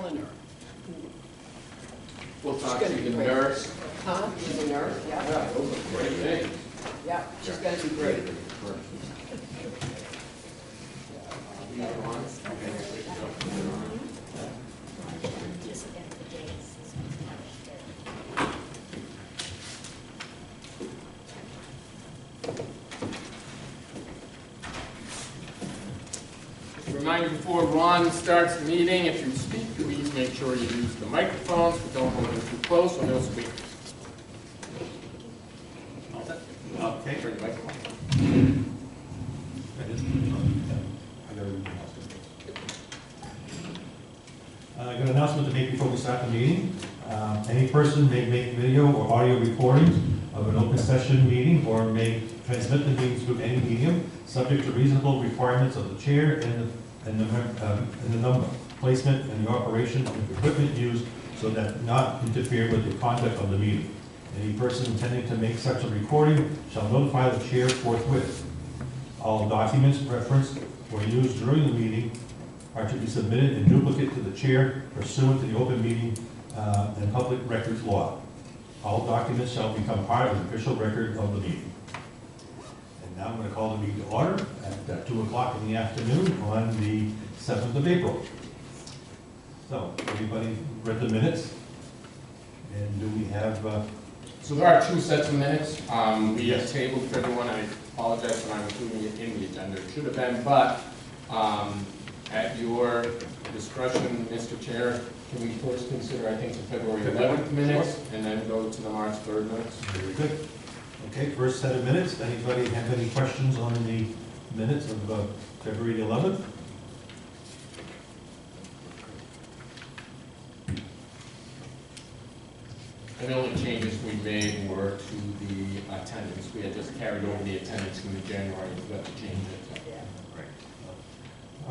Eleanor. We'll talk She's to gonna the be great. nurse. Huh? She's a nurse, yeah. Yeah, those are great things. Yeah, she's gonna be great. Reminder before Ron starts the meeting, if you speak, please make sure you use the microphones, but don't hold them too close or they'll squeak. Okay. Turn your microphone. I got an announcement to make before we start the meeting. Any person may make video or audio recordings of an open session meeting or may transmit the meeting through any medium, subject to reasonable requirements of the chair and the number, placement, and the operation of equipment used so that not interfere with the conduct of the meeting. Any person intending to make such a recording shall notify the chair forthwith. All documents referenced or used during the meeting are to be submitted in duplicate to the chair pursuant to the open meeting and public records law. All documents shall become part of the official record of the meeting. And now I'm going to call the meeting to order at 2 o'clock in the afternoon on the 7th of April. So, everybody read the minutes? And do we have... So there are two sets of minutes. We have tabled for everyone. I apologize for not including it in the agenda. It should have been, but at your discretion, Mr. Chair, can we first consider, I think, the February 11th minutes, Sure. and then go to the March 3rd minutes? Very good. Okay, first set of minutes. Anybody have any questions on the minutes of February 11th? And the only changes we made were to the attendance. We had just carried over the attendance from the January, we got to change it.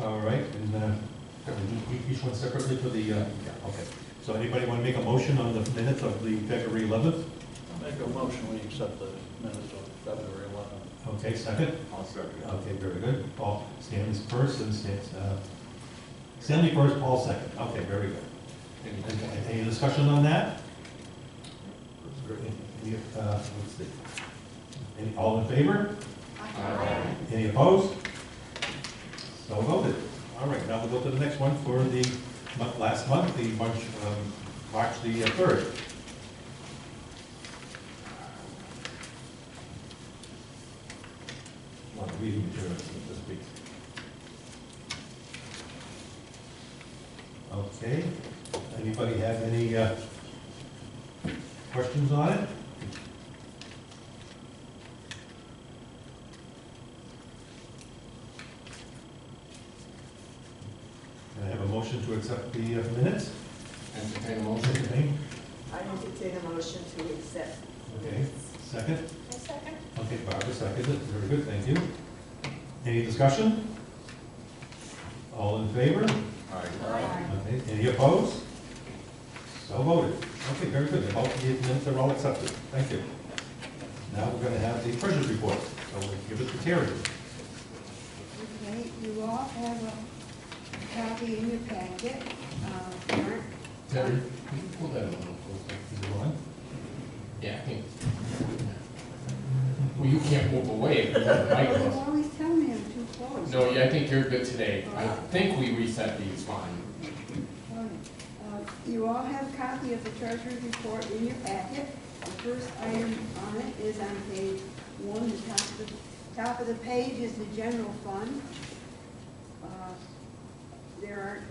All right, and can we do each one separately for the, yeah, okay. So anybody want to make a motion on the minutes of the February 11th? I'll make a motion, we accept the minutes of February 11th. Okay, second? I'll second. Okay, very good. Paul, Stanley's first and Stanley first, Paul second. Okay, very good. Any discussion on that? Any, let's see. Any, all in favor? Any opposed? So voted. All right, now we'll go to the next one for the last month, the March the 3rd. Well, reading materials this week. Okay. Anybody have any questions on it? Can I have a motion to accept the minutes? Entertain a motion. Okay, I entertain a motion to accept. okay, second? A second. Okay, Barbara seconded it, very good, thank you. Any discussion? All in favor? Okay, any opposed? So voted. Okay, very good, the minutes are all accepted, thank you. Now we're gonna have the treasurer's report, so we'll give it to Terry. Okay, you all have a copy in your packet. Warrant. Terry, can you pull that a little closer? Is it on? Yeah, I think. Well, you can't move away if you have the You microphone. always tell me I'm too close. No, yeah, I think you're good today. I think we reset these fine. You all have a copy of the treasurer's report in your packet. The first item on it is on page 1. The top of the page is the general fund. There aren't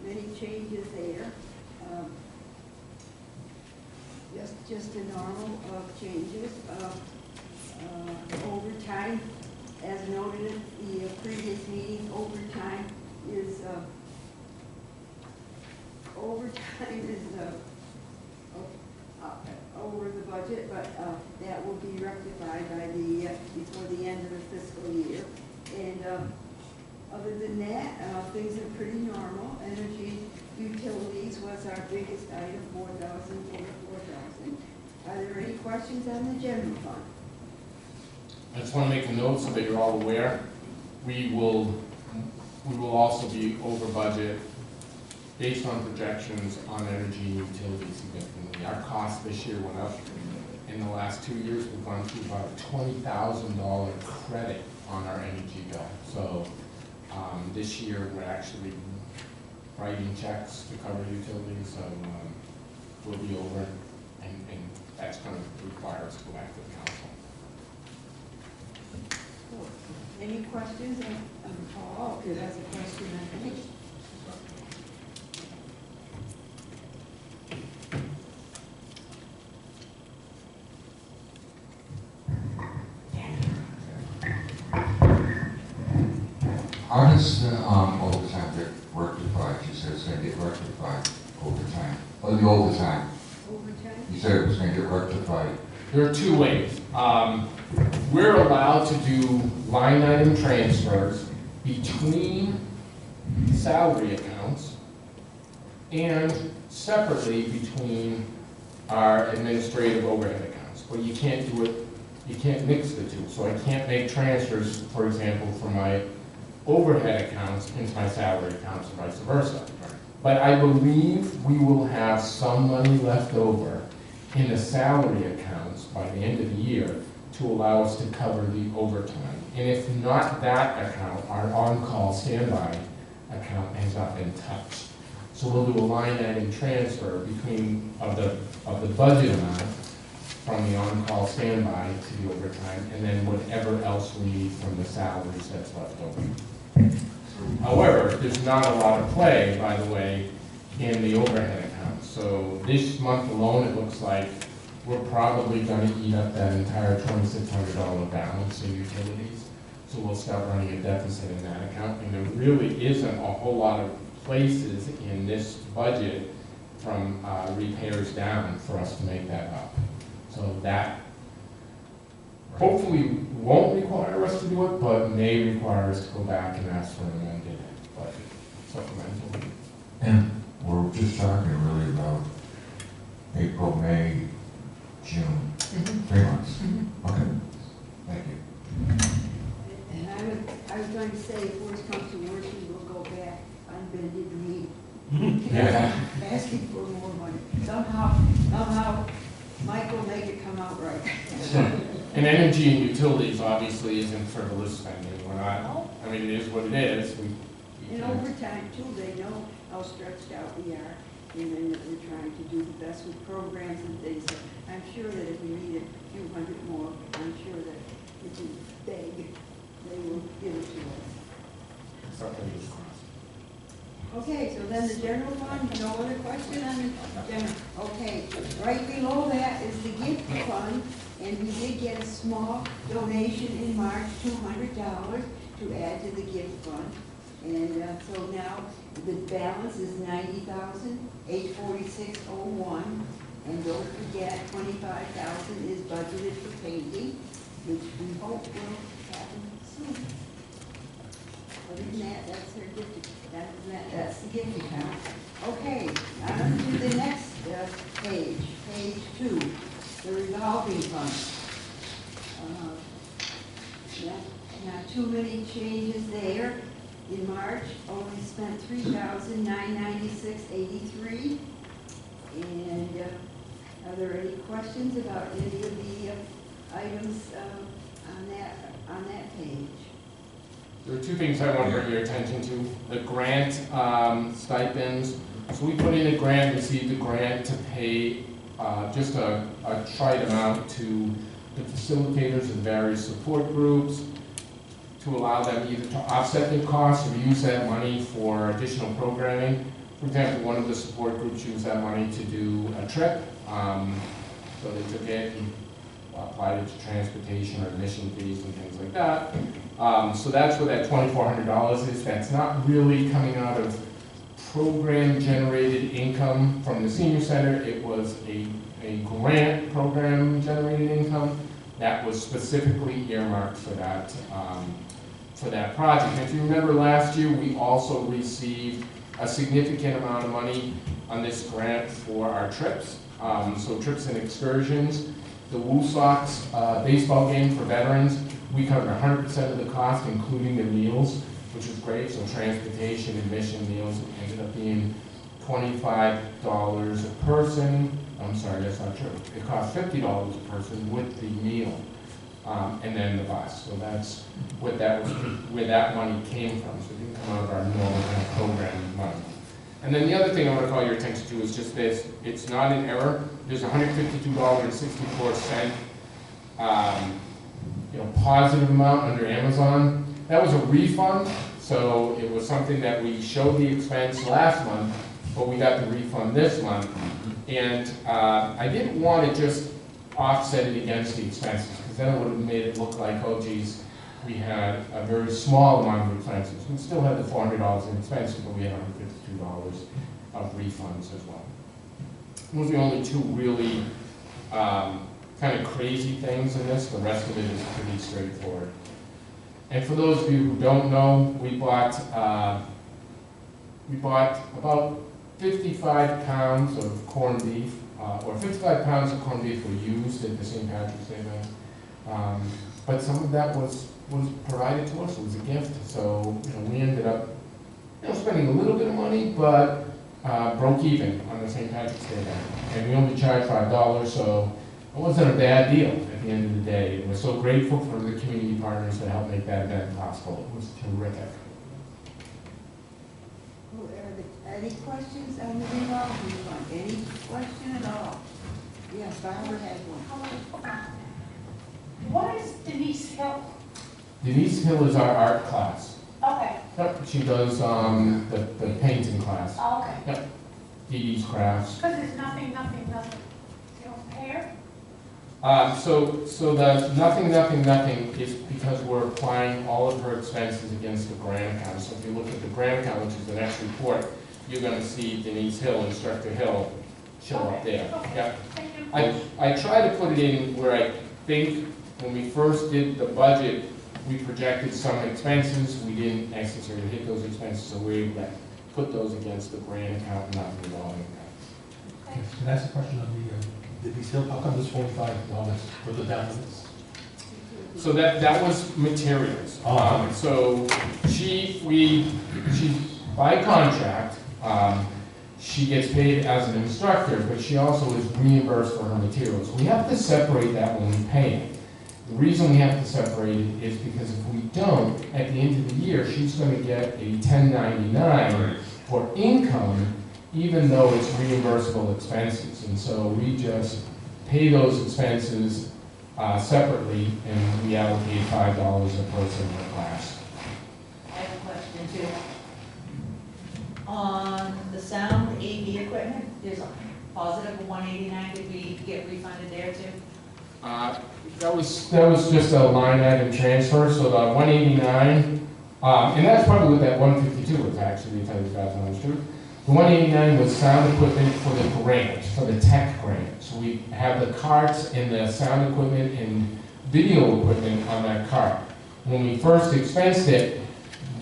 many changes there. Just the normal changes. Overtime, as noted in the previous meeting, overtime is over the budget, but that will be rectified by before the end of the fiscal year. And other than that, things are pretty normal. Energy utilities was our biggest item, $4,000. Are there any questions on the general fund? I just want to make a note so that you're all aware. We will also be over budget based on projections on energy and utilities significantly. Our cost this year went up. In the last 2 years, we've gone through about a $20,000 credit on our energy bill. So this year, we're actually writing checks to cover utilities, so we'll be over, and that's going to require us to go back to the council. Any questions on Paul? Okay, that's a question on me. How does the overtime get rectified? You said it's going to get rectified overtime. Oh, the overtime. Overtime? You said it was going to get rectified. There are two ways. We're allowed to do line item transfers between salary accounts and separately between our administrative overhead accounts. But you can't do it, you can't mix the two. So I can't make transfers, for example, from my overhead accounts into my salary accounts and vice versa. But I believe we will have some money left over in the salary accounts by the end of the year to allow us to cover the overtime. And if not that account, our on-call standby account has not been touched. So we'll do a line item transfer between of the budget amount from the on-call standby to the overtime, and then whatever else we need from the salaries that's left over. However, there's not a lot of play, by the way, in the overhead account. So this month alone, it looks like we're probably going to eat up that entire $2,600 balance in utilities. So we'll start running a deficit in that account. And there really isn't a whole lot of places in this budget from repairs down for us to make that up. So that hopefully won't require us to do it, but may require us to go back and ask for an amended budget supplemental. And we're just talking really about April, May, June, 3 months. Okay, thank you. And I was going to say, if worse comes to worse, we will go back on bended knee. Yeah. Asking for more money. Somehow, Mike will make it come out right. And energy and utilities obviously isn't frivolous spending. We're not, I mean, it is what it is. And overtime too, they know how stretched out we are, and then we're trying to do the best with programs and things. So I'm sure that if we need a few hundred more, I'm sure that if we beg, they will give it to us. Something is Okay, so then the general fund, no other question on the general? Okay, right below that is the gift fund, and we did get a small donation in March, $200 to add to the gift fund. And so now the balance is $90,846.01, and don't forget, $25,000 is budgeted for painting, which we hope will happen soon. Other than that, that's her gift. That's the gift account. Okay, on to the next page, page 2, the revolving fund. Not too many changes there. In March, only spent $3,996.83. And are there any questions about any of the items on that page? There are two things I want to bring your attention to. The grant stipends. So we put in a grant, received a grant to pay just a trite amount to the facilitators of various support groups to allow them either to offset their costs or to use that money for additional programming. For example, one of the support groups used that money to do a trip. So they took it and applied it to transportation or admission fees and things like that. So that's where that $2,400 is. That's not really coming out of program-generated income from the senior center. It was a grant program-generated income that was specifically earmarked for that project. And if you remember last year, we also received a significant amount of money on this grant for our trips. So trips and excursions. The Woo Sox baseball game for veterans, we covered 100% of the cost, including the meals, which was great. So transportation, admission, meals ended up being $25 a person. I'm sorry, that's not true. It costs $50 a person with the meal, and then the bus. So that's what that was, where that money came from. So it didn't come out of our normal kind of program money. And then the other thing I want to call your attention to is just this. It's not an error. There's $152.64 positive amount under Amazon. That was a refund, so it was something that we showed the expense last month, but we got the refund this month. And I didn't want to just offset it against the expenses, because then it would have made it look like, oh geez, we had a very small amount of expenses. We still had the $400 in expenses, but we had $152 of refunds as well. Those are the only two really kind of crazy things in this. The rest of it is pretty straightforward. And for those of you who don't know, we bought about 55 pounds of corned beef, or 55 pounds of corned beef were used at the St. Patrick's Day event. But some of that was provided to us. It was a gift. So we ended up spending a little bit of money, but broke even on the St. Patrick's Day event. And we only charged $5, so it wasn't a bad deal at the end of the day. We're so grateful for the community partners that helped make that event possible. It was terrific. Any questions on the revolving fund? Any question at all? Yes, Barbara has one. What is Denise Hill? Denise Hill is our art class. Okay. Yep, she does the painting class. Okay. Yep, Dee Dee's crafts. Because there's nothing. You don't pay her? So the nothing is because we're applying all of her expenses against the grant account. So if you look at the grant account, which is the next report, you're going to see Denise Hill, Instructor Hill, show up there. Okay. Yep. Thank you. I try to put it in where I think when we first did the budget, we projected some expenses. We didn't necessarily hit those expenses, so we were able to put those against the grant account, not the revolving account. Okay. Can I ask a question on the still, how come this $45 for the down limits? So that was materials. Oh. So she by contract, she gets paid as an instructor, but she also is reimbursed for her materials. We have to separate that when we pay it. The reason we have to separate it is because if we don't, at the end of the year, she's going to get a 1099 for income, even though it's reimbursable expenses. And so we just pay those expenses separately, and we allocate $5 a person per class. I have a question too. On the sound AV equipment, there's a positive of 189. Did we get refunded there too? That was just a line item transfer, so the 189, and that's probably what that 152 was actually, to tell you guys the truth. The 189 was sound equipment for the grant, for the tech grant. So we have the carts and the sound equipment and video equipment on that cart. When we first expensed it,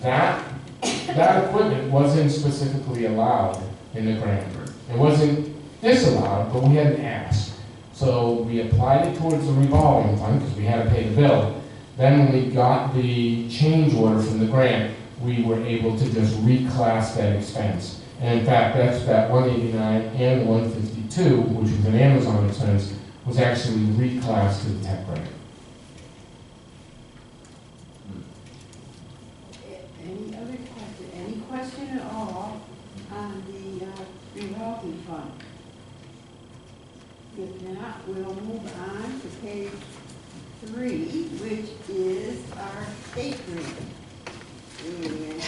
that equipment wasn't specifically allowed in the grant. It wasn't disallowed, but we hadn't asked. So we applied it towards the revolving fund because we had to pay the bill. Then when we got the change order from the grant, we were able to just reclass that expense. And in fact, that's that 189 and the 152, which was an Amazon expense, was actually reclassed to the tech grant. Any other question? Any question at all on the revolving fund? If not, we'll move on to page 3, which is our state grant. And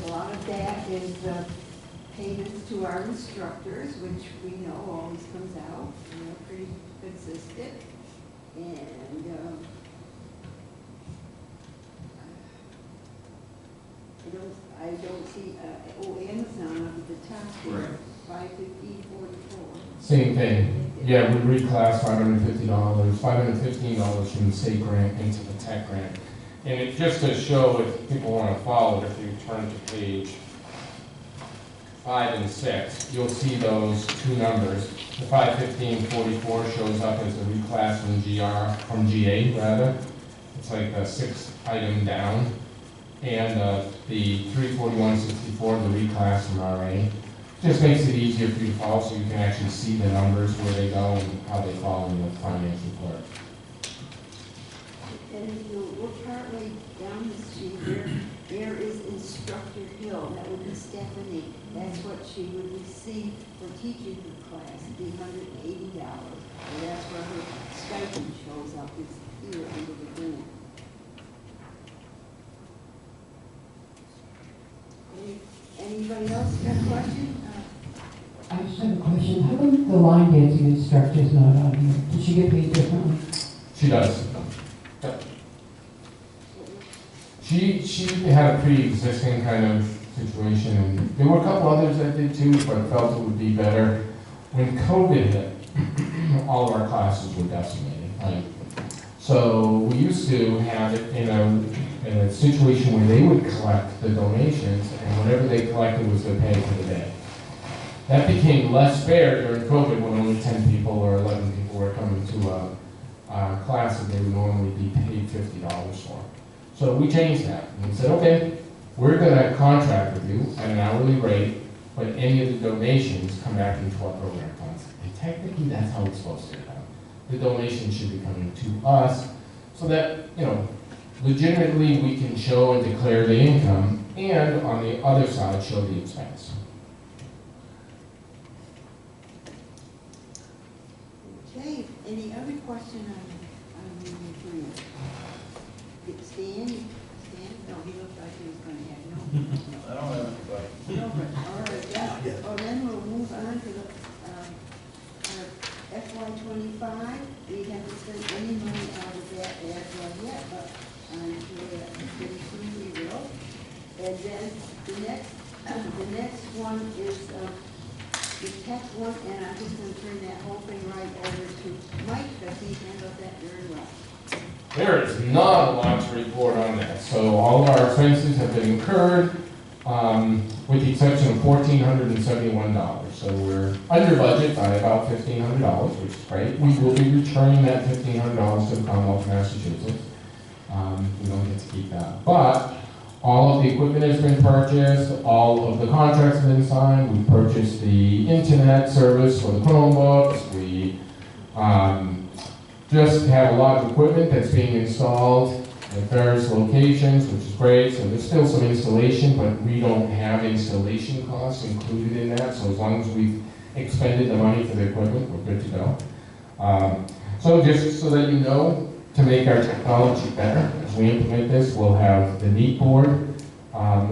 a lot of that is payments to our instructors, which we know always comes out, pretty consistent. And I don't see, Amazon up at the top here, 550.44. Same thing. Yeah, we reclassed $515 from the state grant into the tech grant. And it, just to show if people want to follow it, if you turn to page 5 and 6, you'll see those two numbers. The 515.44 shows up as a reclass from GA rather. It's like the 6th item down. And the 341.64, the reclass from RA. Just makes it easier for you to follow, so you can actually see the numbers, where they go, and how they fall in the finance report. And if you look partway down the street, there is Instructor Hill, that would be Stephanie. That's what she would receive for teaching her class, the $180. And that's where her stipend shows up, is here under the grant. Anybody else got a question? I just have a question. How come the line dancing instructor is not on here? Did she get paid differently? She does. She had a pre-existing kind of situation, and there were a couple others that did too, but felt it would be better. When COVID hit, all of our classes were decimated, right? So we used to have it in a situation where they would collect the donations, and whatever they collected was their pay for the day. That became less fair during COVID when only 10 people or 11 people were coming to a class that they would normally be paid $50 for. So we changed that, and we said, okay, we're gonna contract with you at an hourly rate, but any of the donations come back into our program funds. And technically, that's how it's supposed to be done. The donations should be coming to us, so that, legitimately we can show and declare the income, and on the other side, show the expense. Okay, any other question on the grant? Stan? No, he looked like he was going to have no. I don't have anybody. No, but, all right, yeah. Oh, then we'll move on to the, FY '25. We haven't spent any money out of that as of yet, but I'm sure that pretty soon we will. And then the next one is, the tech one, and I'm just going to turn that whole thing right over to Mike, because he handled that very well. There is not a lot to report on that. So all of our expenses have been incurred, with the exception of $1,471. So we're under budget by about $1,500, which is great. We will be returning that $1,500 to the Commonwealth of Massachusetts. We don't get to keep that. But all of the equipment has been purchased, all of the contracts have been signed. We purchased the internet service for the Chromebooks. We just have a lot of equipment that's being installed at various locations, which is great. So there's still some installation, but we don't have installation costs included in that. So as long as we've expended the money for the equipment, we're good to go. So just so that you know, to make our technology better, as we implement this, we'll have the Neat board,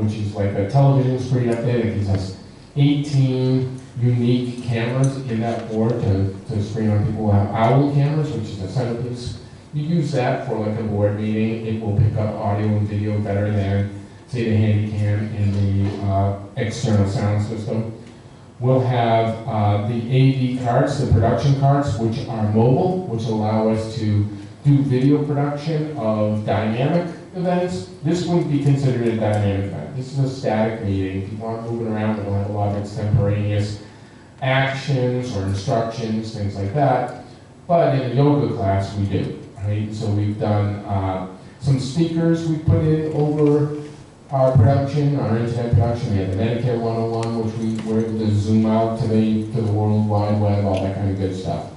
which is like a television screen up there that gives us 18 unique cameras in that board to screen on people. We'll have OWL cameras, which is a centerpiece. You use that for like a board meeting. It will pick up audio and video better than, say, the Handycam in the external sound system. We'll have the AV carts, the production carts, which are mobile, which allow us to do video production of dynamic events. This wouldn't be considered a dynamic event. This is a static meeting. People aren't moving around. We don't have a lot of extemporaneous actions or instructions, things like that. But in a yoga class, we do. Right? So we've done some speakers we put in over our production, our internet production. We have the Medicare 101, which we were able to zoom out to the World Wide Web, all that kind of good stuff.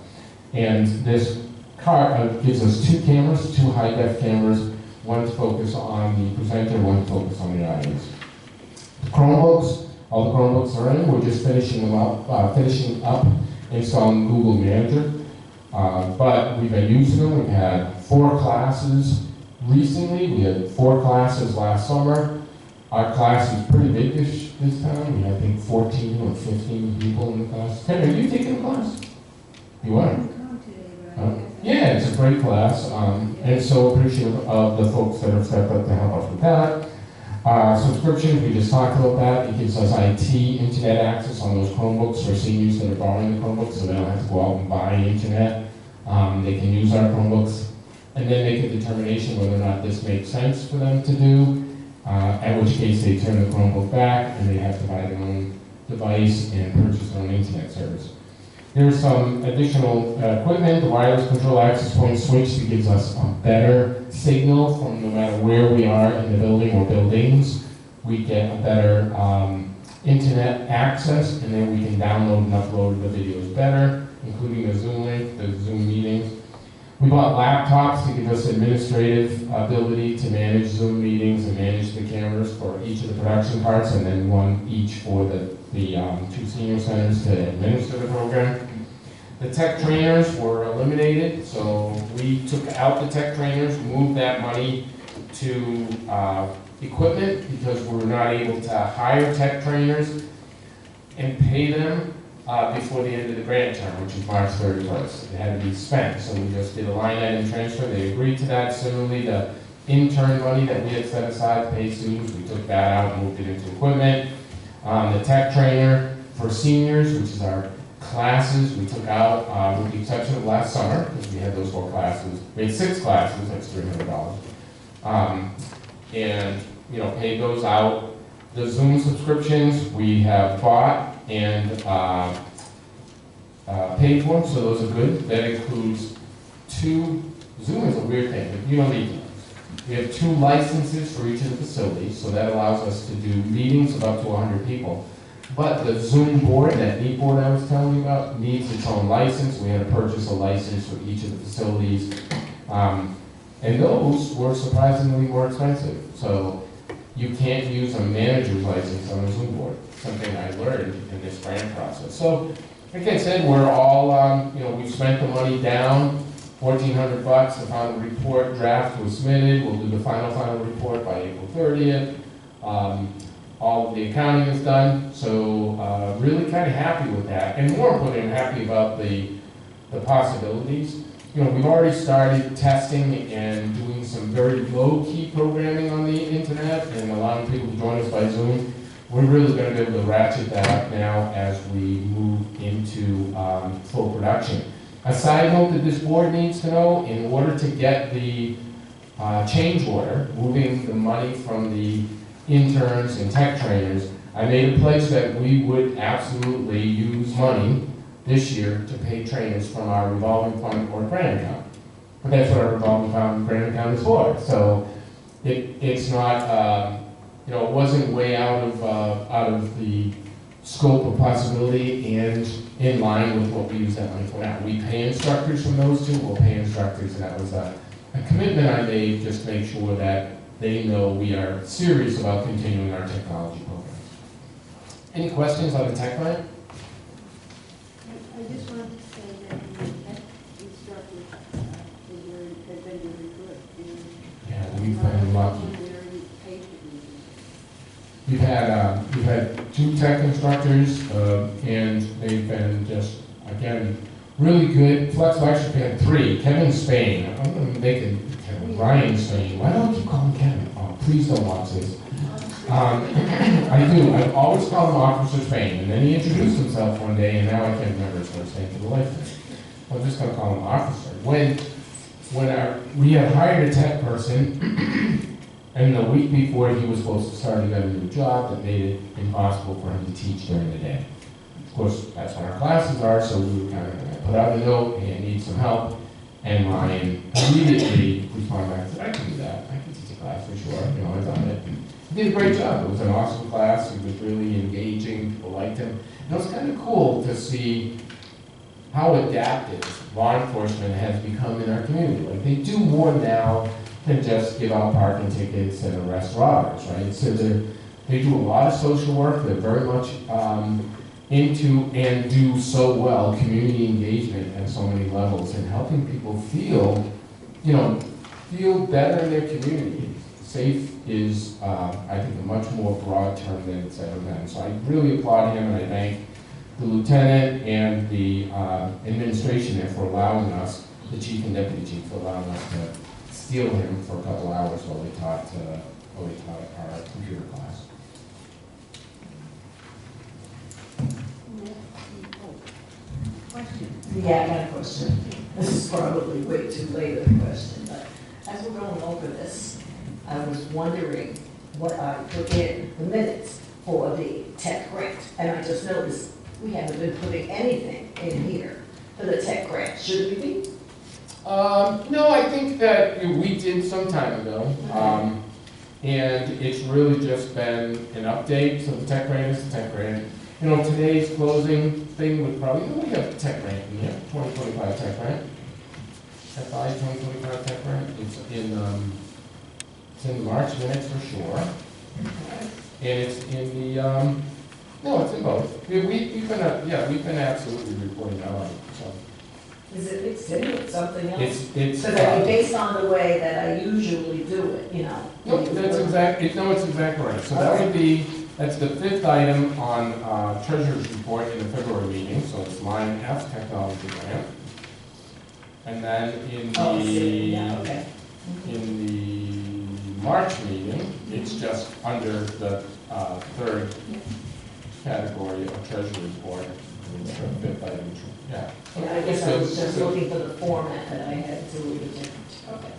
And this card gives us two cameras, two high-def cameras, one to focus on the presenter, one to focus on the audience. The Chromebooks, all the Chromebooks are in. We're just finishing up installing Google Manager. But we've been using them. We've had 4 classes recently. We had 4 classes last summer. Our class is pretty big this time. We had, I think, 14 or 15 people in the class. Henry, are you taking the class? You are? Yeah, it's a great class. And so appreciative of the folks that have stepped up to help us with that. Subscriptions, we just talked about that. It gives us IT, internet access on those Chromebooks for seniors that are borrowing the Chromebooks, so they don't have to go out and buy internet. They can use our Chromebooks and then make a determination whether or not this makes sense for them to do, at which case they turn the Chromebook back and they have to buy their own device and purchase their own internet service. There's some additional equipment, the wireless control access point switch that gives us a better signal from no matter where we are in the building or buildings. We get a better internet access, and then we can download and upload the videos better, including the Zoom link, the Zoom meetings. We bought laptops to give us administrative ability to manage Zoom meetings and manage the cameras for each of the production parts, and then one each for the two senior centers to administer the program. The tech trainers were eliminated, so we took out the tech trainers, moved that money to equipment because we were not able to hire tech trainers and pay them before the end of the grant term, which is March 31st. It had to be spent, so we just did a line item transfer. They agreed to that. Similarly, the intern money that we had set aside to pay students, we took that out and moved it into equipment. The tech trainer for seniors, which is our classes, we took out, with the exception of last summer, because we had those 4 classes. We had 6 classes, that's $300. And, paid those out. The Zoom subscriptions we have bought and paid for, so those are good. That includes 2, Zoom is a weird thing, but you don't need those. We have 2 licenses for each of the facilities, so that allows us to do meetings of up to 100 people. But the Zoom board, that neat board I was telling you about, needs its own license. We had to purchase a license for each of the facilities. And those were surprisingly more expensive. So you can't use a manager's license on a Zoom board, something I learned in this grant process. So, like I said, we're all, we've spent the money down, $1,400. The final report draft was submitted. We'll do the final report by April 30th. All of the accounting is done, so really kind of happy with that. And more importantly, I'm happy about the possibilities. We've already started testing and doing some very low-key programming on the internet and allowing people to join us by Zoom. We're really going to be able to ratchet that up now as we move into full production. A side note that this board needs to know, in order to get the change order, moving the money from the interns and tech trainers, I made a pledge that we would absolutely use money this year to pay trainers from our revolving fund or grant account. But that's what our revolving fund and grant account is for. So it's not, it wasn't way out of the scope of possibility and in line with what we use that money for now. We pay instructors from those 2, we'll pay instructors, and that was a commitment I made just to make sure that they know we are serious about continuing our technology programs. Any questions on the tech grant? I just wanted to say that the tech instructors, they've been really good. Yeah, we've been lucky. We've had 2 tech instructors, and they've been just, again, really good. Flexible, actually, we had 3. Kevin Spain, I'm going to make it Ryan Spain. Why don't you call him Kevin? Oh, please don't watch this. I do. I always call him Officer Spain, and then he introduced himself one day, and now I can't remember his first name for the life of me. I'm just going to call him Officer. When we had hired a tech person, and the week before he was supposed to start, he got a new job that made it impossible for him to teach during the day. Of course, that's when our classes are, so we were kind of put out a note, hey, I need some help. And Ryan immediately responded back and said, I can do that. I can teach a class for sure. I've done it. He did a great job. It was an awesome class. He was really engaging. People liked him. And it was kind of cool to see how adaptive law enforcement has become in our community. Like, they do more now than just give out parking tickets and arrest robbers, right? So they do a lot of social work. They're very much into and do so well community engagement at so many levels and helping people feel better in their community. Safe is, I think, a much more broad term than it's ever been. So I really applaud him, and I thank the lieutenant and the administration there for allowing us, the chief and deputy chief, for allowing us to steal him for a couple hours while they taught our computer class. Yeah, I got a question. This is probably way too late of a question, but as we're going over this, I was wondering what I put in the minutes for the tech grant. And I just noticed we haven't been putting anything in here for the tech grant. Should we be? No, I think that we did some time ago. And it's really just been an update, so the tech grant is the tech grant. You know, today's closing thing would probably, we have tech grant in here, 2025 tech grant. FI 2025 tech grant, it's in the March minutes for sure. And it's in the, no, it's in both. We've been absolutely reporting out on it, so. Is it mixed in with something else? It's, Because I mean, based on the way that I usually do it, you know. no, that's exactly right. So that would be, that's the fifth item on treasurer's report in the February meeting, so it's line F, technology grant. And then in Oh, see, yeah, the, okay. in the March meeting, it's just under the third category of treasury report. It's the fifth item, yeah. Yeah, I guess I was just looking for the format that I had, so it was different. Okay.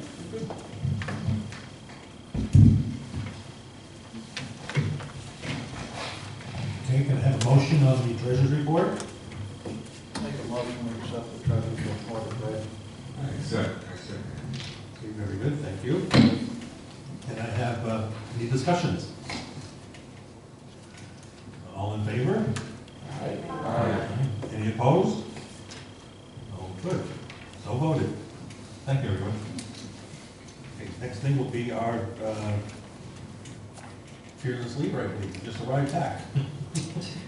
Okay, can I have a motion on the treasurer's report? Make a motion to accept the treasurer's report as read. I accept. Okay, very good, thank you. Can I have any discussions? All in favor? Aye. Any opposed? Oh, good. So voted. Thank you, everyone. Okay, next thing will be our fearless leader, I believe, just arrived back.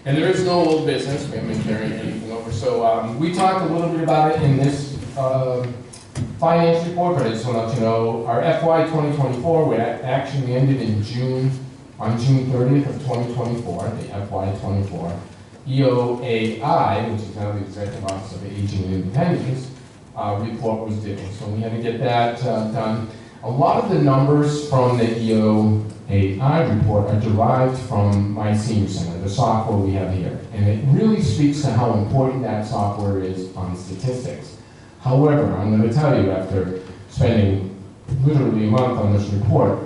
And there is no old business, we haven't been carrying anything over, so we talked a little bit about it in this finance report, but I just want to let you know, our FY 2024, we actually ended in June, on June 30th of 2024, the FY 24. EOAI, which is now the Executive Office of Aging and Independence, report was due, so we had to get that done. A lot of the numbers from the EOAI report are derived from my senior center, the software we have here, and it really speaks to how important that software is on statistics. However, I'm going to tell you, after spending literally a month on this report,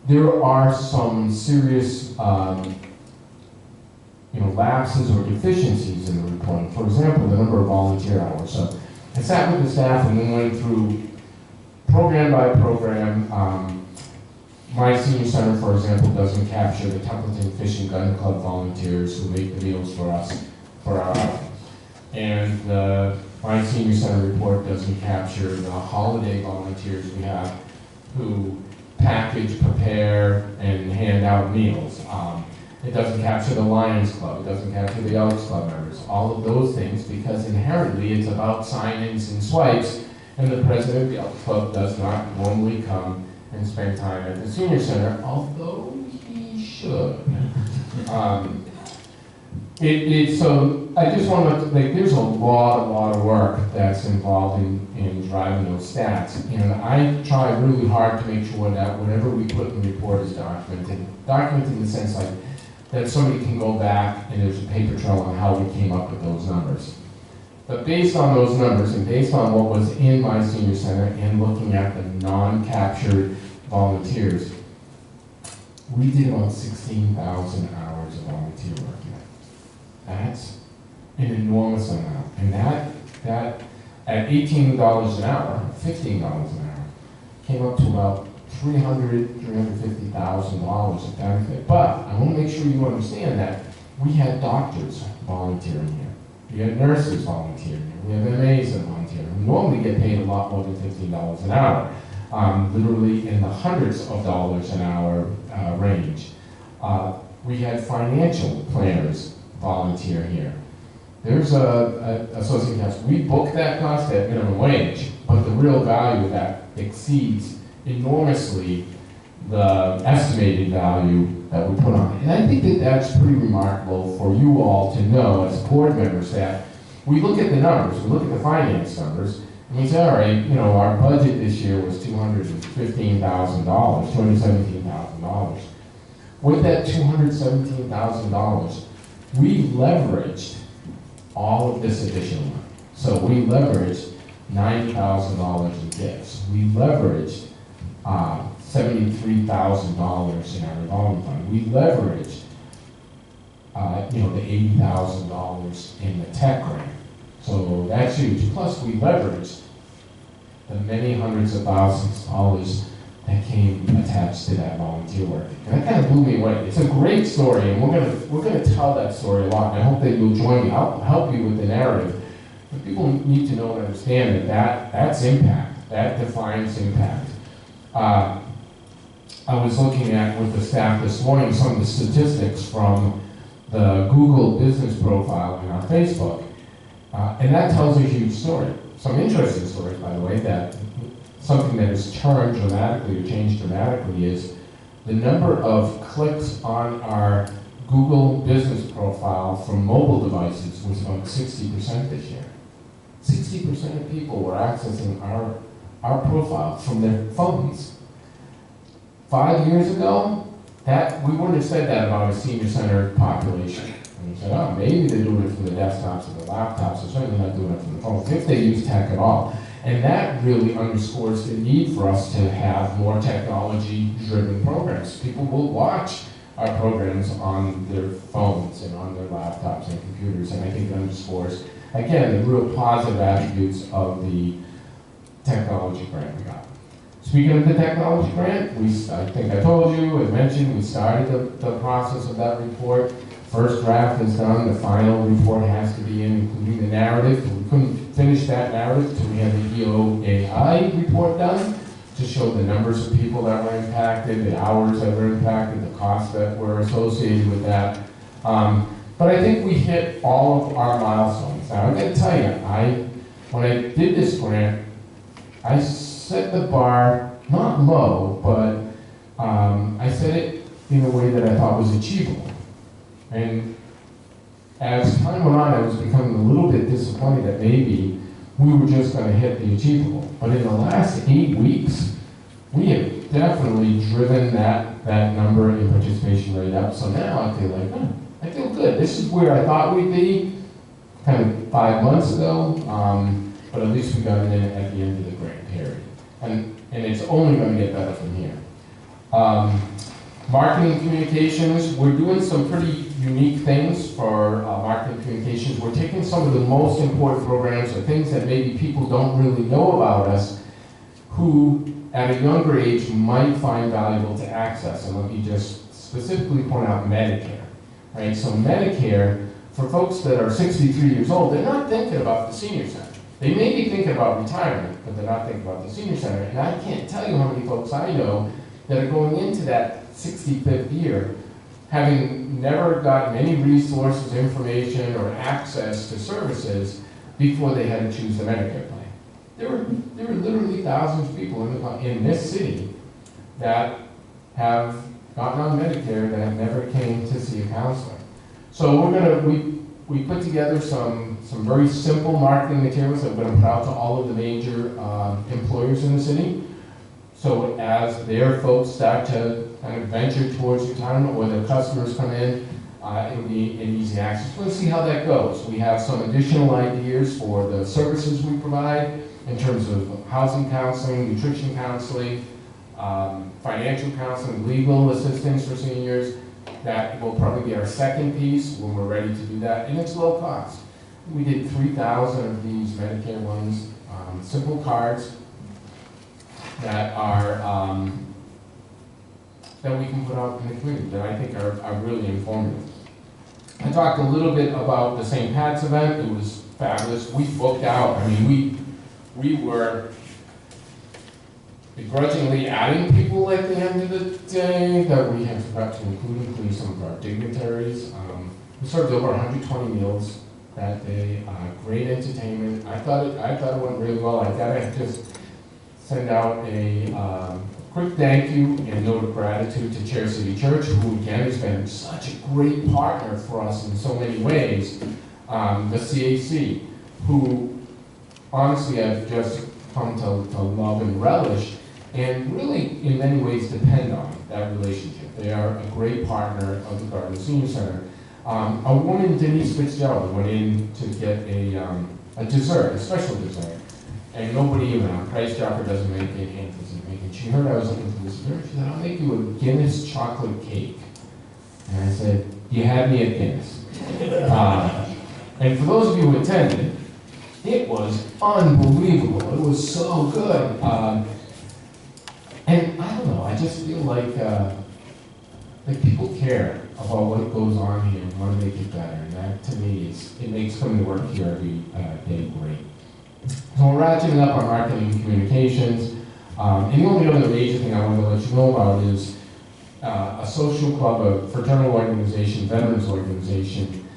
there are some serious lapses or deficiencies in the reporting. For example, the number of volunteer hours. So I sat with the staff and we went through program by program. My senior center, for example, doesn't capture the Templeton Fish and Gun Club volunteers who make the meals for us, for our, and my senior center report doesn't capture the holiday volunteers we have who package, prepare, and hand out meals. It doesn't capture the Lions Club, it doesn't capture the Elks Club members, all of those things, because inherently it's about sign-ins and swipes, and the president of the Elks Club does not normally come and spend time at the senior center, although he should. So I just want to, there's a lot of work that's involved in driving those stats, and I try really hard to make sure that whatever we put in the report is documented in the sense like that somebody can go back and there's a paper trail on how we came up with those numbers. But based on those numbers and based on what was in my senior center and looking at the non-captured volunteers, we did about 16,000 hours of volunteer work. That's an enormous amount. And that at $18 an hour, $15 an hour, came up to about $350,000 of benefit. But I want to make sure you understand that we had doctors volunteering here. We had nurses volunteering here. We have MAs that volunteer. We normally get paid a lot more than $15 an hour, literally in the hundreds of dollars an hour range. We had financial planners volunteer here. There's a associate cost. We book that cost at minimum wage, but the real value of that exceeds enormously the estimated value that we put on it. And I think that that's pretty remarkable for you all to know as board members that we look at the numbers, we look at the finance numbers, and we say, all right, our budget this year was $215,000, $217,000. With that $217,000, we leveraged all of this additional money. So we leveraged $90,000 in gifts. We leveraged $73,000 in our revolving fund. We leveraged, the $80,000 in the tech grant. So that's huge. Plus, we leveraged the many hundreds of thousands of dollars that came attached to that volunteer work. And that kind of blew me away. It's a great story, and we're gonna tell that story a lot, and I hope that you'll join me. I'll help you with the narrative. But people need to know and understand that's impact. That defines impact. I was looking at with the staff this morning some of the statistics from the Google business profile in our Facebook, and that tells a huge story. Some interesting stories, by the way, that something that has turned dramatically or changed dramatically is the number of clicks on our Google business profile from mobile devices was about 60% this year. 60% of people were accessing our profile from their phones. 5 years ago, we wouldn't have said that about a senior center population. And we said, oh, maybe they're doing it from the desktops and the laptops, they're certainly not doing it from the phones, if they use tech at all. And that really underscores the need for us to have more technology-driven programs. People will watch our programs on their phones and on their laptops and computers, and I think it underscores, again, the real positive attributes of the technology grant we got. Speaking of the technology grant, I think I told you, as mentioned, we started the process of that report. First draft is done, the final report has to be in, including the narrative. We couldn't finish that narrative until we had the EOAI report done to show the numbers of people that were impacted, the hours that were impacted, the costs that were associated with that. But I think we hit all of our milestones. Now, I'm going to tell you, when I did this grant, I set the bar, not low, but I set it in a way that I thought was achievable. And as time went on, I was becoming a little bit disappointed that maybe we were just going to hit the achievable. But in the last 8 weeks, we have definitely driven that number in participation rate up. So now I feel like, I feel good. This is where I thought we'd be kind of 5 months ago, but at least we got it in at the end of the grant period. And it's only going to get better from here. Marketing communications, we're doing some pretty unique things for marketing communications. We're taking some of the most important programs or things that maybe people don't really know about us, who at a younger age might find valuable to access. And let me just specifically point out Medicare, right? So Medicare, for folks that are 63 years old, they're not thinking about the senior center. They may be thinking about retirement, but they're not thinking about the senior center. And I can't tell you how many folks I know that are going into that 65th year, having never gotten any resources, information, or access to services before they had to choose the Medicare plan. There were literally thousands of people in this city that have gotten on Medicare that never came to see a counselor. So we put together some very simple marketing materials that we're going to put out to all of the major employers in the city. So as their folks start to kind of venture towards retirement, or their customers come in, it'll be an easy access. We'll see how that goes. We have some additional ideas for the services we provide in terms of housing counseling, nutrition counseling, financial counseling, legal assistance for seniors. That will probably be our second piece when we're ready to do that, and it's low cost. We did 3,000 of these Medicare ones, simple cards that are that we can put out in the community that I think are really informative. I talked a little bit about the St. Pat's event. It was fabulous. We booked out. I mean, we were begrudgingly adding people at the end of the day that we had forgot to include some of our dignitaries. We served over 120 meals that day. Great entertainment. I thought it went really well. I gotta just send out a quick thank you and note of gratitude to Chair City Church, who again has been such a great partner for us in so many ways. The CAC, who honestly I've just come to love and relish, and really in many ways depend on that relationship. They are a great partner of the Gardner Senior Center. A woman, Denise Fitzgerald, went in to get a dessert, a special dessert, and nobody around. Price Dropper doesn't make it, Hank doesn't make it. She heard I was looking for this dessert. She said, I'll make you a Guinness chocolate cake. And I said, you had me at Guinness. And for those of you who attended, it was unbelievable. It was so good. And I don't know, I just feel like people care about what goes on here and want to make it better. And that, to me, it makes coming to work here every day great. So we're ratcheting up our marketing and communications. And the only other major thing I want to let you know about is a social club, a fraternal organization, veterans organization,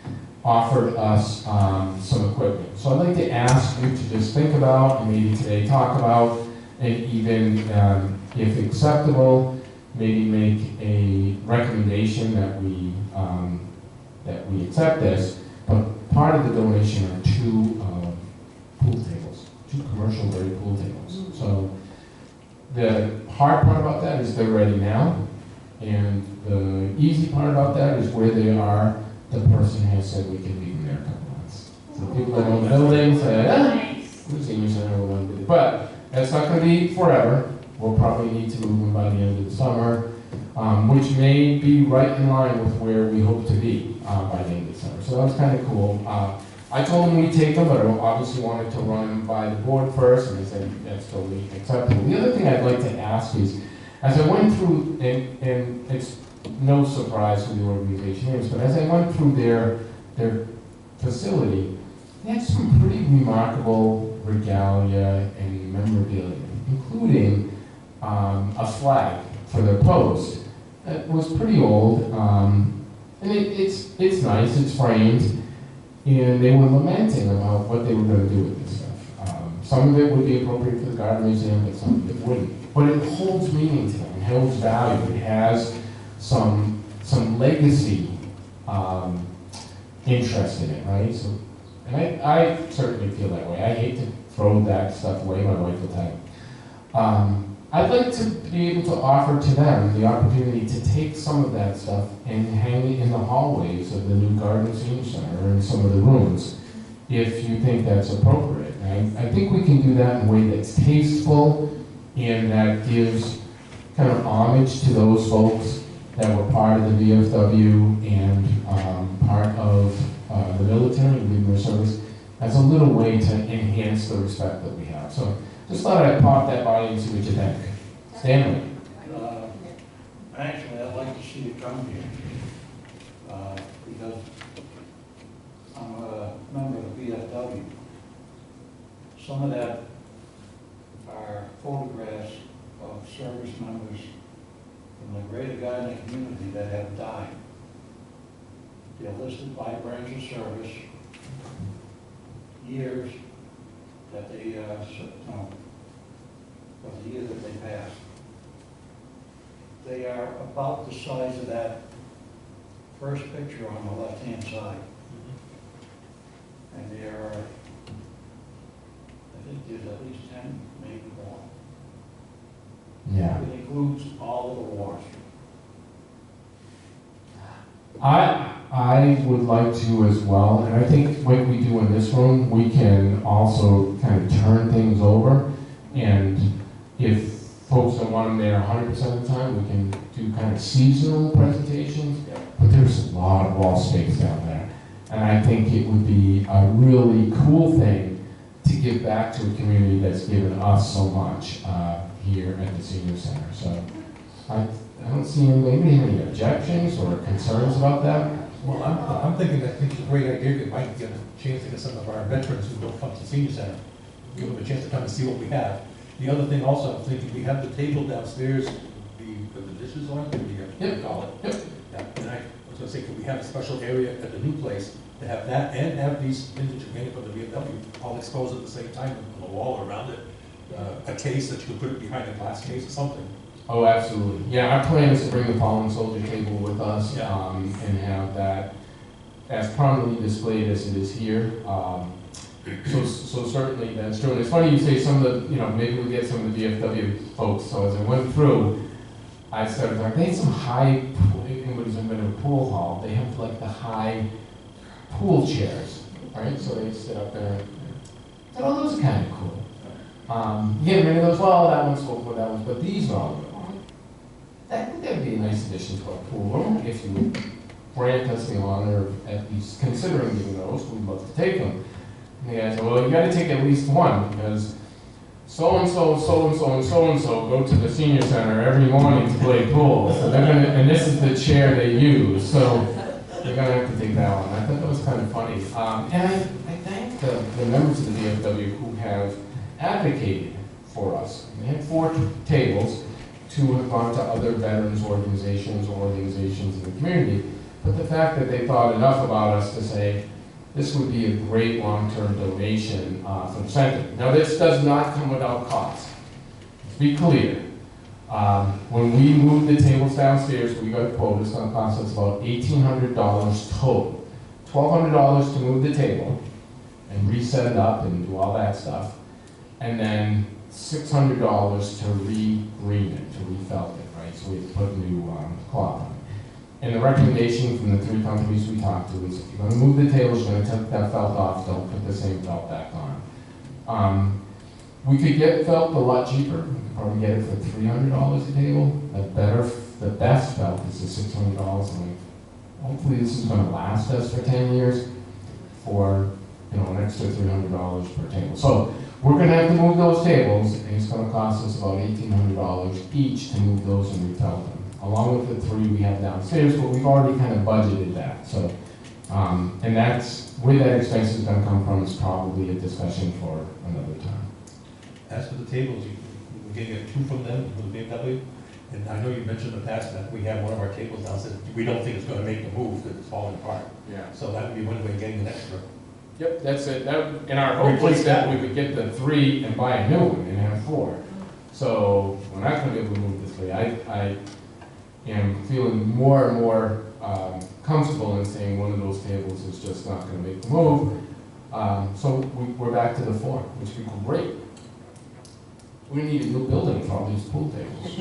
offered us some equipment. So I'd like to ask you to just think about, and maybe today talk about, and even, if acceptable, maybe make a recommendation that we accept this. But part of the donation are two pool tables, two commercial grade pool tables. So the hard part about that is they're ready now, and the easy part about that is where they are. The person has said we can leave them there a couple months. So people that own the building say, Nice. the senior center will run with it. But that's not going to be forever. We'll probably need to move them by the end of the summer, which may be right in line with where we hope to be by the end of the summer. So that was kind of cool. I told them we'd take them, but I obviously wanted to run them by the board first, and they said that's totally acceptable. The other thing I'd like to ask is, as I went through, and it's no surprise who the organization is, but as I went through their facility, they had some pretty remarkable regalia and memorabilia, including a flag for their post that was pretty old, and it's nice, it's framed, and they were lamenting about what they were going to do with this stuff. Some of it would be appropriate for the Gardner Museum, but some of it wouldn't. But it holds meaning to them, it holds value, it has some legacy interest in it, right? So, and I certainly feel that way. I hate to throw that stuff away, my wife will tell you. I'd like to be able to offer to them the opportunity to take some of that stuff and hang it in the hallways of the new Gardner Senior Center or in some of the rooms, if you think that's appropriate. And I think we can do that in a way that's tasteful and that gives kind of homage to those folks that were part of the VFW and part of the military and leaving their service as a little way to enhance the respect that we have. So just thought I'd pop that by and see what you think. Stanley? Actually, I'd like to see you come here, because I'm a member of the VFW. Some of that are photographs of service members from the greater Gardner community that have died. They're listed by branch of service, years that they, of the year that they passed. They are about the size of that first picture on the left-hand side. And there are, I think there's at least 10, maybe more. Yeah. It includes all of the wars. I would like to as well, and I think what we do in this room, we can also kind of turn things over, and if folks don't want them there 100% of the time, we can do kind of seasonal presentations, but there's a lot of wall space down there, and I think it would be a really cool thing to give back to a community that's given us so much here at the Senior Center. So I don't see anybody have any objections or concerns about that. Well, I'm thinking that it's a great idea. It might get a chance to get some of our veterans who don't come to the senior center, give them a chance to come and see what we have. The other thing also, I'm thinking, we have the table downstairs, the dishes on, what do you call it? Yep. Yeah, and I was gonna say, could we have a special area at the new place to have that and have these vintage made from the VFW all exposed at the same time on the wall or around it? A case that you could put it behind a glass case or something. Oh, absolutely. Yeah, our plan is to bring the fallen soldier table with us, Yeah. and have that as prominently displayed as it is here. So certainly that's true. And it's funny you say some of the, maybe we'll get some of the DFW folks. So as I went through, I started like, they had some high, anybody's been to a pool hall, they have like the high pool chairs, right? So they sit up there. I thought, oh, those are kind of cool. You get many of those, well, that one's cool, but that one's, but these are all good. That would be a nice addition to our pool room if you would grant us the honor of at least considering giving those. We'd love to take them. And the guy said, well, you got to take at least one because so-and-so, so-and-so, and so-and-so go to the senior center every morning to play pool. So they're gonna, and this is the chair they use, so they're gonna have to take that one. I thought that was kind of funny. And I thank the members of the VFW who have advocated for us. We had 4 tables. 2 have gone to other veterans organizations or organizations in the community. But the fact that they thought enough about us to say, this would be a great long-term donation for the center. Now, this does not come without cost. Let's be clear. When we moved the tables downstairs, we got a quote. It's going to cost us about $1,800 total. $1,200 to move the table and reset it up and do all that stuff. And then $600 to re-green it, to refelt it, right? So we put new cloth on it. And the recommendation from the 3 companies we talked to is if you're going to move the tables, you're going to take that felt off, don't put the same felt back on. We could get felt a lot cheaper. We could probably get it for $300 a table. The best felt is the $600. And hopefully this is going to last us for 10 years for an extra $300 per table. So we're going to have to move those tables, and it's going to cost us about $1,800 each to move those and refelt them, along with the 3 we have downstairs, but we've already kind of budgeted that. So, and that's where that expense is going to come from is probably a discussion for another time. As for the tables, we're getting 2 from them, from the BMW. And I know you mentioned in the past that we have one of our tables downstairs. We don't think it's going to make the move because it's falling apart. Yeah. So that would be one way of getting an extra. Yep, that's it. And our hope was that we would get the 3 and buy a new one and have 4. So we're not going to be able to move the 3. I am feeling more and more comfortable in saying one of those tables is just not going to make the move. So we're back to the 4, which would be great. We need a new building for all these pool tables.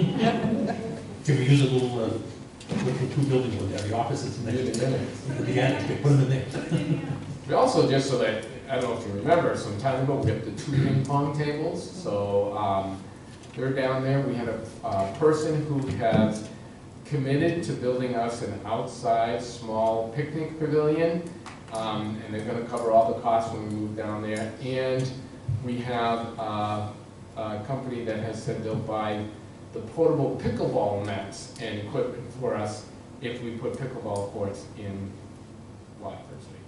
Can we use a little 2 buildings with the offices next to them? The attic, put them in there. We also, just so that, I don't know if you remember, some time ago, we have the 2 ping pong tables. So they're down there. We had a person who has committed to building us an outside small picnic pavilion. And they're going to cover all the costs when we move down there. And we have a company that has said they'll buy the portable pickleball nets and equipment for us if we put pickleball courts in Watford Street.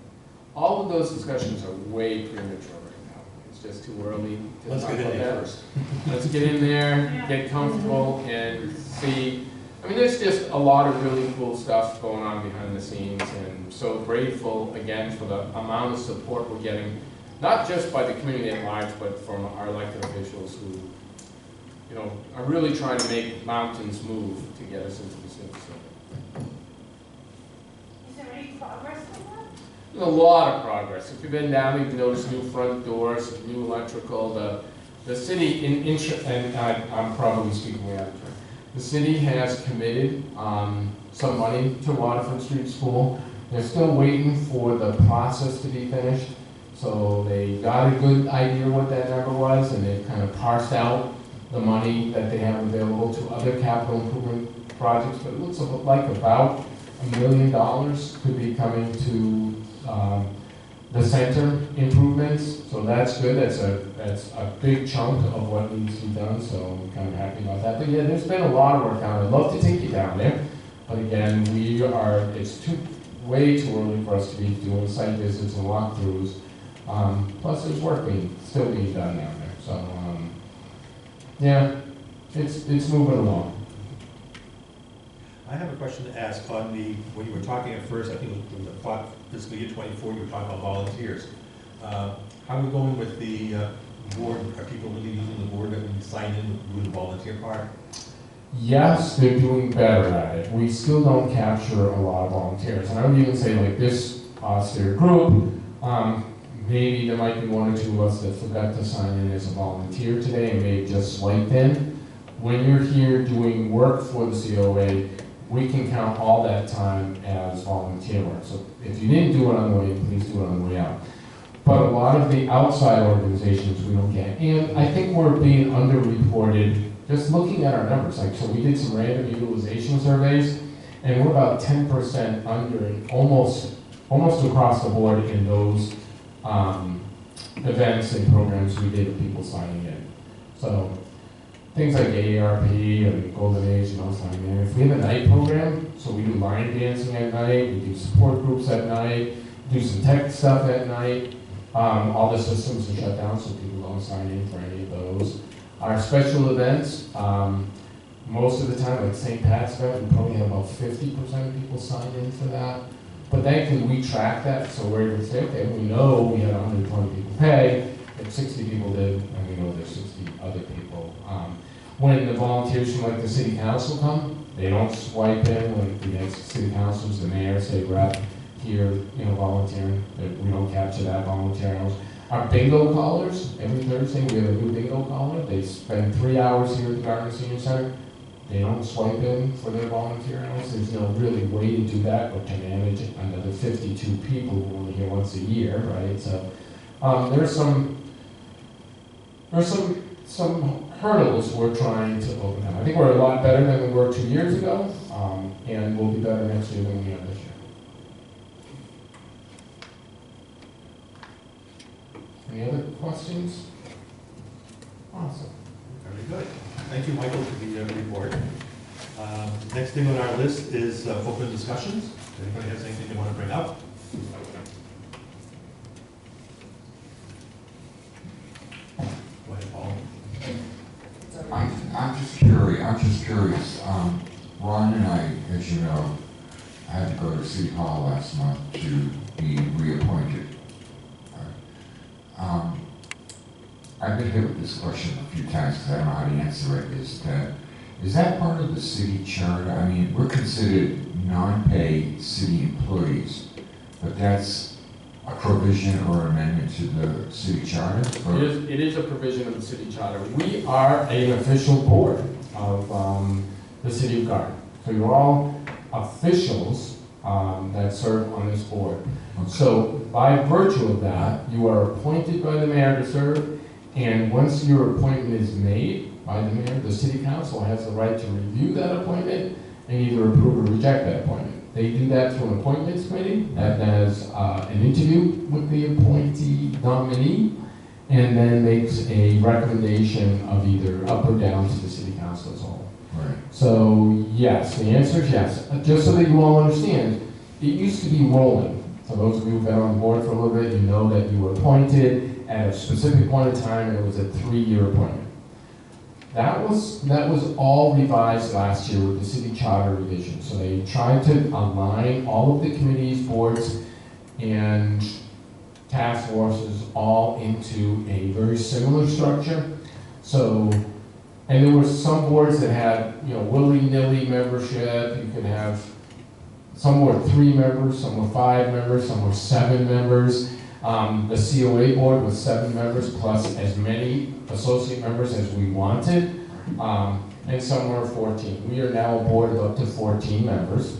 All of those discussions are way premature right now. It's just too early to Let's talk get in about there that. first. Let's get in there, get comfortable, and see. I mean, there's just a lot of really cool stuff going on behind the scenes, and so grateful again for the amount of support we're getting, not just by the community at large, but from our elected officials who, are really trying to make mountains move to get us into the city. Is there any progress on that? There's a lot of progress. If you've been down, you've noticed new front doors, new electrical. The city, and I'm probably speaking way out of turn. The city has committed some money to Waterford Street School. They're still waiting for the process to be finished. So they got a good idea what that number was, and they've kind of parsed out the money that they have available to other capital improvement projects. But it looks like about $1 million could be coming to the center improvements. So that's good. That's a big chunk of what needs to be done. So I'm kind of happy about that. But yeah, there's been a lot of work down. I'd love to take you down there, but again, it's way too early for us to be doing site visits and walkthroughs. Plus, there's work still being done down there. So yeah, it's moving along. I have a question to ask on when you were talking at first, I think it was the fiscal year 24, you were talking about volunteers. How are we going with the board? Are people really using the board that we sign in with the volunteer part? Yes, they're doing better at it. We still don't capture a lot of volunteers. And I would even say like this austere group, maybe there might be 1 or 2 of us that forgot to sign in as a volunteer today and may have just swiped in. When you're here doing work for the COA, we can count all that time as volunteer work. So if you didn't do it on the way in, please do it on the way out. But a lot of the outside organizations we don't get. And I think we're being underreported just looking at our numbers. Like, so we did some random utilization surveys, and we're about 10% under, almost across the board in those events and programs we did with people signing in. So things like AARP or Golden Age and those things. And if we have a night program, so we do line dancing at night, we do support groups at night, do some tech stuff at night. All the systems are shut down, so people don't sign in for any of those. Our special events, most of the time, like St. Pat's event, we probably have about 50% of people signed in for that. But thankfully, we track that, so we're able to say, okay, we know we had 120 people pay, if 60 people did, and we know there's 60 other people. When the volunteers from like the city council come, they don't swipe in, like the city councils, the mayor, state rep, here, volunteering, we don't capture that volunteer hours. Our bingo callers, every Thursday, we have a new bingo caller, they spend 3 hours here at the Gardner Senior Center. They don't swipe in for their volunteer hours. There's no really way to do that, but to manage another 52 people who are only here once a year, right? So there's some hurdles we're trying to overcome. I think we're a lot better than we were 2 years ago, and we'll be better next year than we are this year. Any other questions? Awesome. Very good. Thank you, Michael, for the report. Next thing on our list is open discussions. Anybody has anything they want to bring up? Go ahead, Paul. I'm just curious. Ron and I, as you know, had to go to City Hall last month to be reappointed. I've been hit with this question a few times because I don't know how to answer it. Is that part of the city charter? I mean, we're considered non-paid city employees, but that's a provision or amendment to the city charter? It is a provision of the city charter. We are an official board of the city of Gardner. So you're all officials that serve on this board. Okay. So by virtue of that, you are appointed by the mayor to serve, and once your appointment is made by the mayor, the city council has the right to review that appointment and either approve or reject that appointment. They do that through an appointments committee that has an interview with the appointee nominee and then makes a recommendation of either up or down to the city council as a whole. Right. So yes, the answer is yes. Just so that you all understand, it used to be rolling. For those of you who've been on board for a little bit, you know that you were appointed at a specific point in time and it was a 3-year appointment. That was all revised last year with the city charter revision. So they tried to align all of the committees, boards, and task forces all into a very similar structure. So, and there were some boards that had, willy-nilly membership. You could have, some were 3 members, some were 5 members, some were 7 members. The COA board was 7 members plus as many associate members as we wanted, and some were 14. We are now a board of up to 14 members.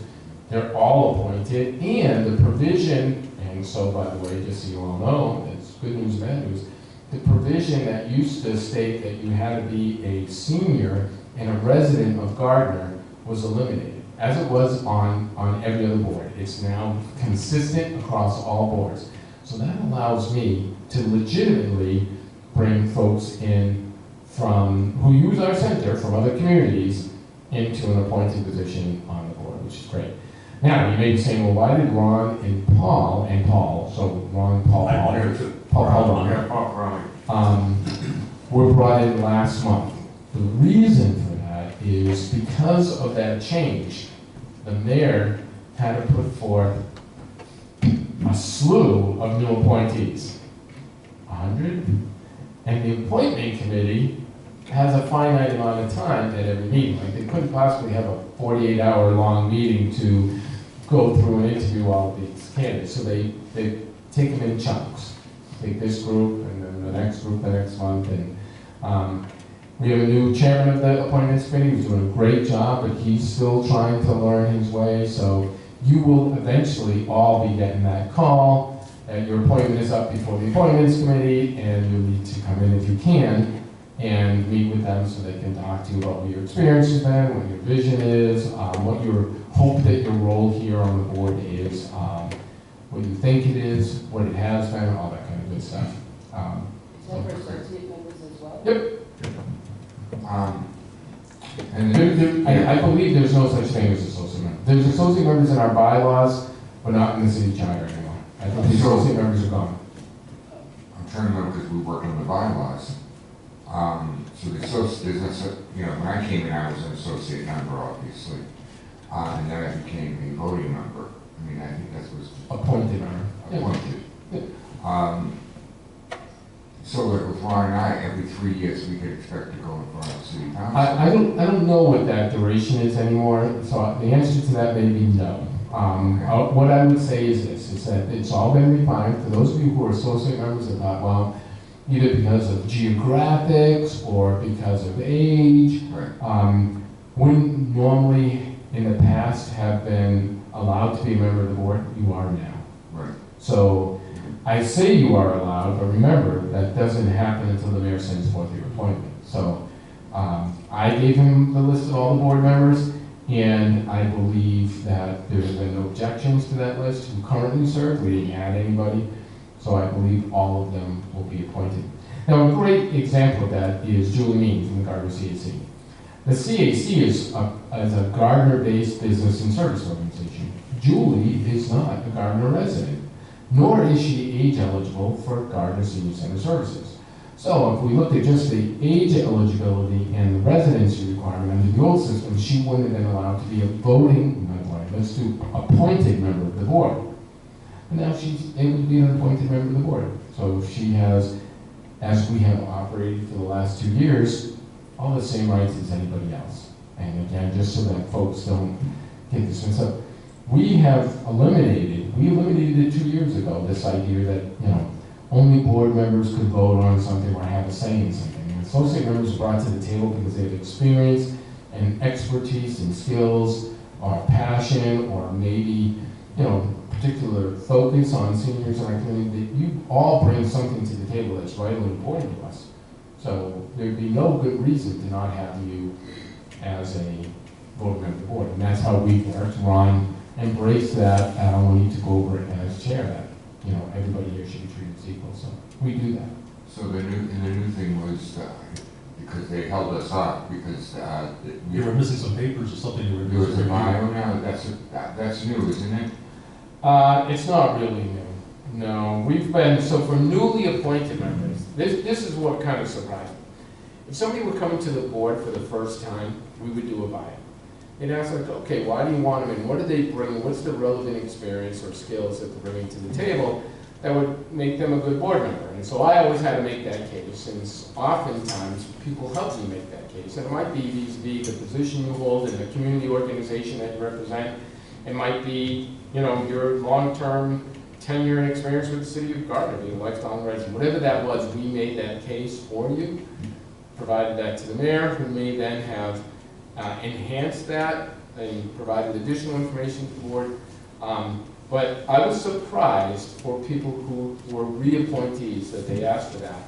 They're all appointed, and the provision, and so by the way, just so you all know, it's good news, bad news, the provision that used to state that you had to be a senior and a resident of Gardner was eliminated, as it was on every other board. It's now consistent across all boards. So that allows me to legitimately bring folks in from, who use our center from other communities into an appointed position on the board, which is great. Now, you may be saying, well, why did Ron and Paul, so Ron, Paul, were brought in last month. The reason for that is because of that change, the mayor had to put forth a slew of new appointees, 100, and the appointment committee has a finite amount of time at every meeting. Like, they couldn't possibly have a 48-hour long meeting to go through and interview all of these candidates. So they take them in chunks. Take this group and then the next group the next month. And we have a new chairman of the appointments committee who's doing a great job, but he's still trying to learn his way. So you will eventually all be getting that call that your appointment is up before the appointments committee, and you'll need to come in if you can and meet with them so they can talk to you about what your experience has been, what your vision is, what your hope that your role here on the board is, what you think it is, what it has been, all that kind of good stuff. Is that for associate members as well? Yep. And I believe there's no such thing as associate members. There's associate members in our bylaws, but not in the city charter anymore. I think the associate members are gone. I'm trying to remember because we work on the bylaws. So the associate, when I came in, I was an associate member, obviously. And then I became a voting member. I mean, I think that was Appointed member. appointed. Yeah. So like with Ron and I, every 3 years, we could expect to go in front of the city council. I don't know what that duration is anymore, so the answer to that may be no. What I would say is this, is that it's all been refined. For those of you who are associate members that thought, well, either because of geographics or because of age, Right. wouldn't normally in the past have been allowed to be a member of the board, you are now. Right. So I say you are allowed, but remember, that doesn't happen until the mayor sends forth your appointment. So I gave him the list of all the board members, and I believe that there's been no objections to that list who currently serve. We didn't add anybody, so I believe all of them will be appointed. Now, a great example of that is Julie Means from the Gardner CAC. The CAC is a Gardner-based business and service organization. Julie is not a Gardner resident, nor is she age eligible for Gardner Senior Center services. So if we looked at just the age eligibility and the residency requirement under the old system, she wouldn't have been allowed to be a appointed member of the board. And now she's able to be an appointed member of the board. So she has, as we have operated for the last 2 years, all the same rights as anybody else. And again, just so that folks don't get this mixed up, we eliminated it 2 years ago, this idea that, only board members could vote on something or have a say in something. And associate members are brought to the table because they have experience and expertise and skills or passion or maybe, particular focus on seniors in our community. You all bring something to the table that's vitally important to us. So there'd be no good reason to not have you as a voting member of the board. And that's how we worked. Ron embraced that. I don't need to go over it as chair that, everybody here should be treated as equal. So we do that. So the new thing was, because they held us up, because You were missing some papers or something you were there was a missing. bio now, that's new, isn't it? It's not really new. No, we've been, so for newly appointed members, this is what kind of surprised me. If somebody were coming to the board for the first time, we would do a bio. They'd ask like, okay, why do you want them in? What do they bring? What's the relevant experience or skills that they're bringing to the table that would make them a good board member? And so I always had to make that case, and oftentimes people help me make that case. And it might be vis-a-vis the position you hold in the community organization that you represent. It might be, your long-term tenure and experience with the city of Gardner, being a lifelong resident. Whatever that was, we made that case for you, provided that to the mayor, who may then have enhanced that and provided additional information to the board. But I was surprised for people who were reappointees that they asked for that.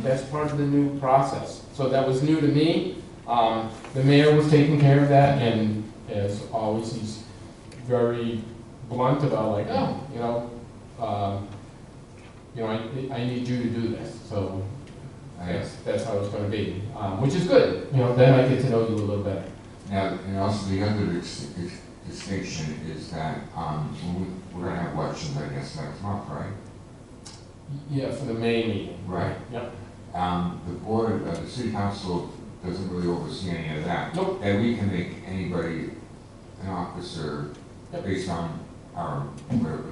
That's part of the new process. So that was new to me. The mayor was taking care of that, and as always, he's very blunt about like, I need you to do this. So that's how it's going to be, which is good. Then I get to know you a little better. Now, and also the other distinction is that we're going to have elections, I guess, next month, right? Yeah, for the May meeting. Right. Yep. The board, the city council doesn't really oversee any of that. Nope. And we can make anybody an officer based on whatever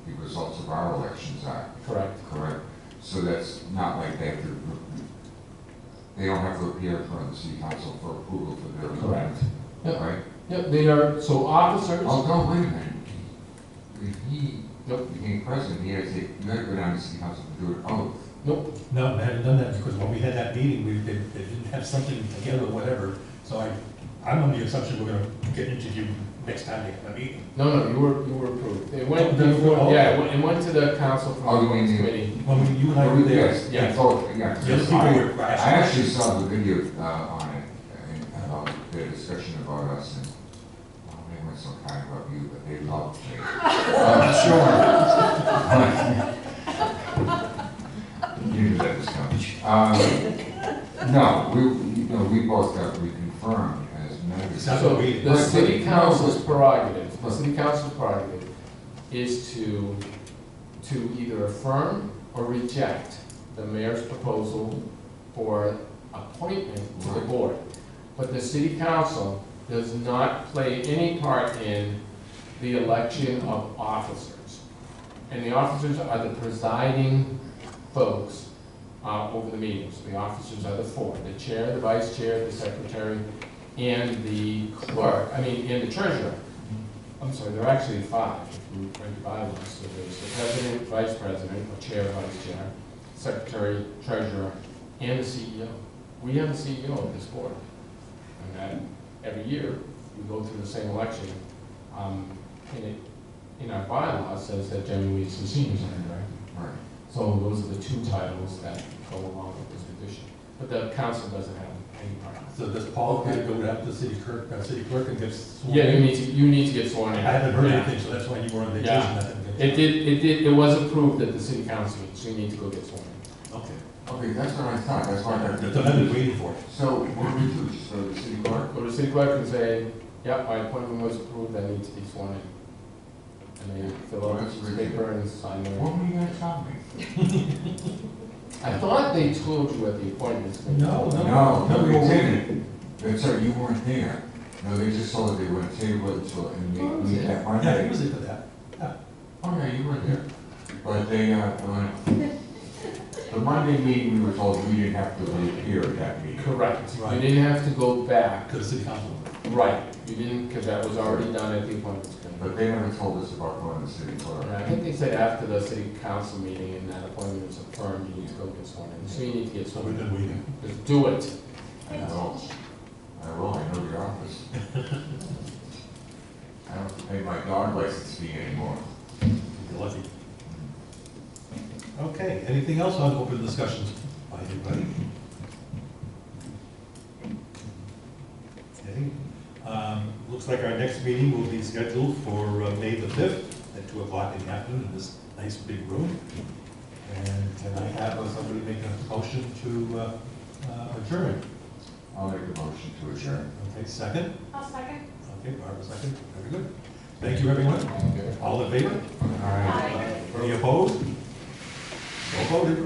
the results of our elections are. Correct. Correct. So that's not like they don't have to appear in front of the city council for approval for their Correct. Yep. Right? Yep, they are, so officers. Oh, no, wait a minute. If he became president, you had to go down to city council to do an oath. Nope. No, they hadn't done that because when we had that meeting, they didn't have something together or whatever. So I'm on the assumption we're going to get interviewed next time they have a meeting. No, you were approved. It went, Oh, it went to the council Oh, you from mean the the- committee. Well, you and I were there. Yes, Yeah. yeah. The other people were. I actually saw the video on it, about the discussion about us, and they weren't so kind about you, but they loved me. You knew that was coming. No, No, we both got reconfirmed as members. That's So what we- the city council's prerogative, is to either affirm or reject the mayor's proposal for appointment to the board. But the city council does not play any part in the election of officers. And the officers are the presiding folks over the meetings. The officers are the four: the chair, the vice chair, the secretary, and the clerk, and the treasurer. I'm sorry, there are actually five, if you read the bylaws. So there's the president, vice president, or chair, vice chair, secretary, treasurer, and the CEO. We have a CEO of this board. And that, every year, we go through the same election. And it, in our bylaws, says that generally it's the senior secretary. Right. So those are the two titles that go along with this position. But the council doesn't have any part. So does Paul get to go down to the city clerk and get sworn Yeah, in? you need to get sworn in. I haven't heard Yeah. anything, so that's why you were on vacation. Yeah. I didn't get- It was approved at the city council, so you need to go get sworn in. Okay. Okay, that's what I thought, that's why I got. That's what I've been waiting for. So what do we do, just go to the city clerk? Go to the city clerk and say, yep, my appointment was approved, I need to be sworn in. And they fill out That's this paper and sign it. What were you gonna tell me? I thought they told you at the appointments. No. No, they didn't. That's right, you weren't there. No, they just told us they were gonna table it until, and we that Yeah, he Monday. was into that. Oh, yeah, you were there. But they, the Monday meeting, we were told we didn't have to reappear at that meeting. Correct. You Right. didn't have to go back. To the city council. Right. You didn't, because that was already done at the appointments committee. But they never told us about going to the city clerk. And I think they said after the city council meeting and that appointment was affirmed, you need to go get sworn in. So you need to get So sworn we've in. been waiting. Just do it. I will, I know the office. I don't have to pay my dog license fee anymore. You're lucky. Okay, anything else on open discussions by anybody? Okay, looks like our next meeting will be scheduled for May the 5th at 2 o'clock in the afternoon in this nice big room. And can I have somebody make a motion to adjourn? I'll make a motion to adjourn. Okay, second? I'll second. Okay, Barbara second, very good. Thank you, everyone. All in favor? All right. Any opposed? So voted.